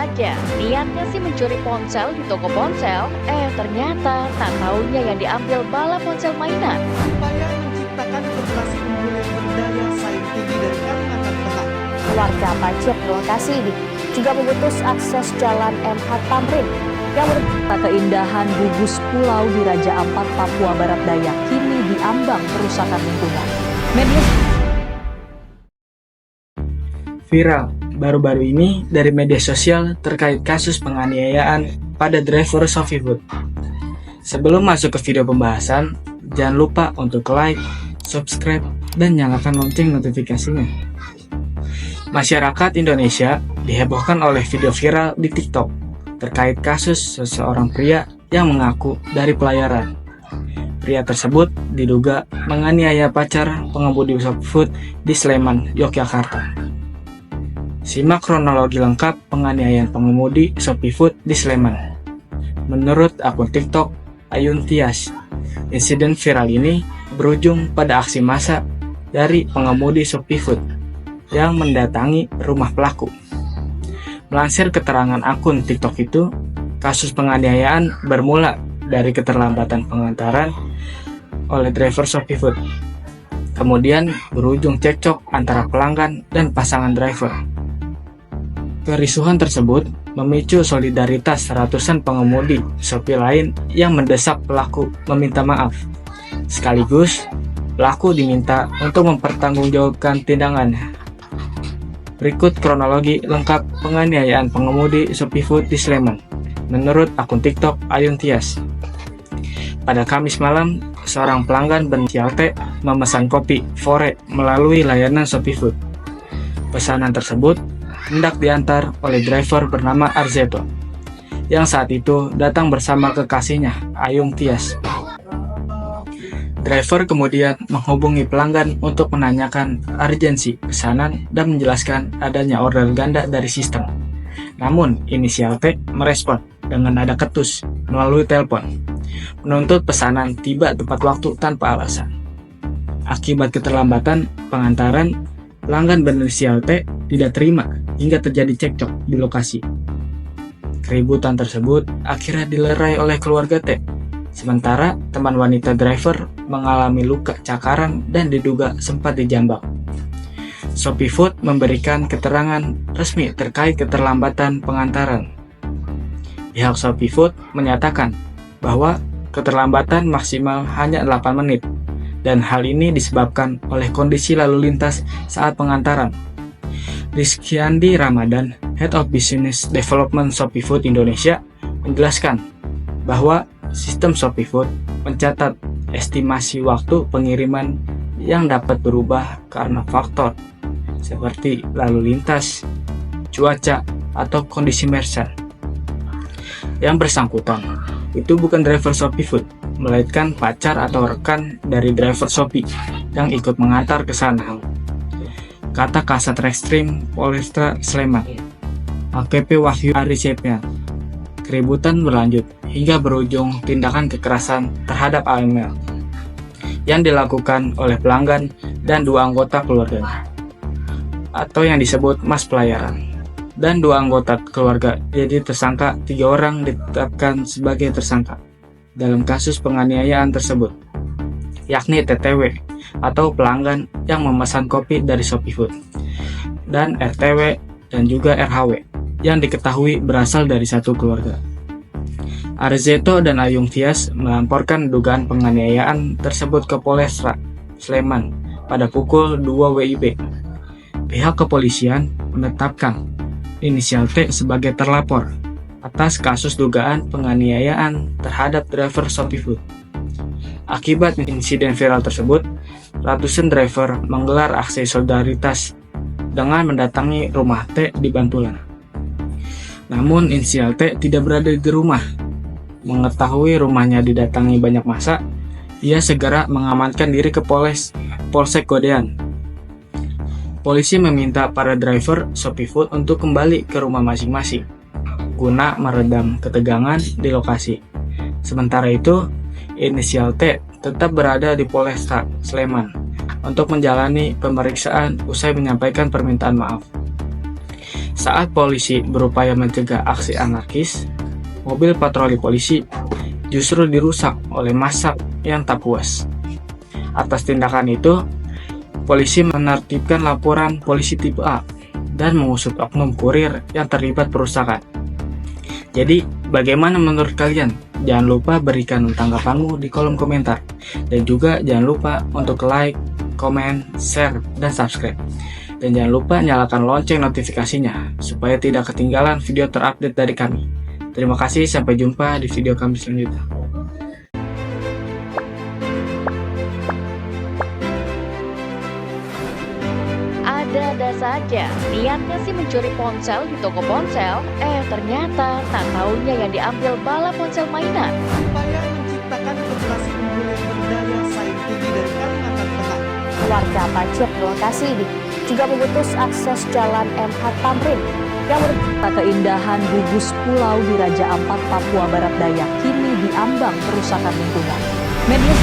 saja, niatnya sih mencuri ponsel di toko ponsel, ternyata tak taunya yang diambil bala ponsel mainan. Upaya menciptakan korporasi unggul yang berdaya saing tinggi dari Kalimantan Tengah. Warga Pacet lokasi ini juga memutus akses jalan MH Tamrin yang merupakan keindahan gugus pulau di Raja Ampat, Papua Barat Daya kini diambang kerusakan lingkungan. Media Viral baru-baru ini dari media sosial terkait kasus penganiayaan pada driver ShopeeFood. Sebelum masuk ke video pembahasan, jangan lupa untuk like, subscribe, dan nyalakan lonceng notifikasinya. Masyarakat Indonesia dihebohkan oleh video viral di TikTok terkait kasus seseorang pria yang mengaku dari pelayaran. Pria tersebut diduga menganiaya pacar pengemudi ShopeeFood di Sleman, Yogyakarta. Simak kronologi lengkap penganiayaan pengemudi ShopeeFood di Sleman. Menurut akun TikTok Ayun Tias, insiden viral ini berujung pada aksi massa dari pengemudi ShopeeFood yang mendatangi rumah pelaku. Melansir keterangan akun TikTok itu, kasus penganiayaan bermula dari keterlambatan pengantaran oleh driver ShopeeFood. Kemudian berujung cekcok antara pelanggan dan pasangan driver. Kerisuhan tersebut memicu solidaritas ratusan pengemudi Shopee lain yang mendesak pelaku meminta maaf. Sekaligus, pelaku diminta untuk mempertanggungjawabkan tindakannya. Berikut kronologi lengkap penganiayaan pengemudi ShopeeFood di Sleman, menurut akun TikTok Ayun Tias. Pada Kamis malam, seorang pelanggan berinisial T memesan kopi Fore melalui layanan ShopeeFood. Pesanan tersebut hendak diantar oleh driver bernama Arzeto, yang saat itu datang bersama kekasihnya, Ayung Tias. Driver kemudian menghubungi pelanggan untuk menanyakan urgensi pesanan dan menjelaskan adanya order ganda dari sistem. Namun, inisial T merespon dengan nada ketus melalui telepon, menuntut pesanan tiba tepat waktu tanpa alasan. Akibat keterlambatan pengantaran, pelanggan berinisial T tidak terima hingga terjadi cekcok di lokasi. Keributan tersebut akhirnya dilerai oleh keluarga T. Sementara teman wanita driver mengalami luka cakaran dan diduga sempat dijambak. ShopeeFood memberikan keterangan resmi terkait keterlambatan pengantaran. Pihak ShopeeFood menyatakan bahwa keterlambatan maksimal hanya 8 menit dan hal ini disebabkan oleh kondisi lalu lintas saat pengantaran. Rizkyandi Ramadan, Head of Business Development ShopeeFood Indonesia, menjelaskan bahwa sistem ShopeeFood mencatat estimasi waktu pengiriman yang dapat berubah karena faktor seperti lalu lintas, cuaca, atau kondisi merchant. Yang bersangkutan itu bukan driver ShopeeFood, melainkan pacar atau rekan dari driver Shopee yang ikut mengantar ke sana, kata Kasat Reskrim Polresta Sleman, AKP Wahyu Arisepnya. Keributan berlanjut hingga berujung tindakan kekerasan terhadap AML yang dilakukan oleh pelanggan dan 2 anggota keluarganya, atau yang disebut mas pelayaran, dan 2 anggota keluarga. Jadi tersangka 3 orang ditetapkan sebagai tersangka dalam kasus penganiayaan tersebut, yakni TTW atau pelanggan yang memesan kopi dari ShopeeFood, dan RTW dan juga RHW yang diketahui berasal dari satu keluarga. Arzeto dan Ayung Tias melaporkan dugaan penganiayaan tersebut ke Polresta Sleman pada pukul 2 WIB. Pihak kepolisian menetapkan inisial T sebagai terlapor atas kasus dugaan penganiayaan terhadap driver ShopeeFood. Akibat insiden viral tersebut, ratusan driver menggelar aksi solidaritas dengan mendatangi rumah T di Bantulan. Namun inisial T tidak berada di rumah. Mengetahui rumahnya didatangi banyak massa, ia segera mengamankan diri ke Polsek Godean. Polisi meminta para driver ShopeeFood untuk kembali ke rumah masing-masing guna meredam ketegangan di lokasi. Sementara itu, inisial T tetap berada di Polresta Sleman untuk menjalani pemeriksaan usai menyampaikan permintaan maaf. Saat polisi berupaya mencegah aksi anarkis, mobil patroli polisi justru dirusak oleh massa yang tak puas. Atas tindakan itu, polisi menertibkan laporan polisi tipe A dan mengusut oknum kurir yang terlibat perusakan. Jadi, bagaimana menurut kalian? Jangan lupa berikan tanggapanmu di kolom komentar. Dan juga jangan lupa untuk like, komen, share, dan subscribe. Dan jangan lupa nyalakan lonceng notifikasinya, supaya tidak ketinggalan video terupdate dari kami. Terima kasih, sampai jumpa di video kami selanjutnya. Ada-ada saja, niatnya sih mencuri ponsel di toko ponsel, ternyata tak taunya yang diambil bala ponsel mainan. Upaya menciptakan korporasi unggul yang berdaya saing tinggi dari Kalimantan Tengah. Warga Pacet lokasi ini juga memutus akses jalan MH Tamrin yang merupakan keindahan gugus pulau di Raja Ampat, Papua Barat Daya kini diambang kerusakan lingkungan. Media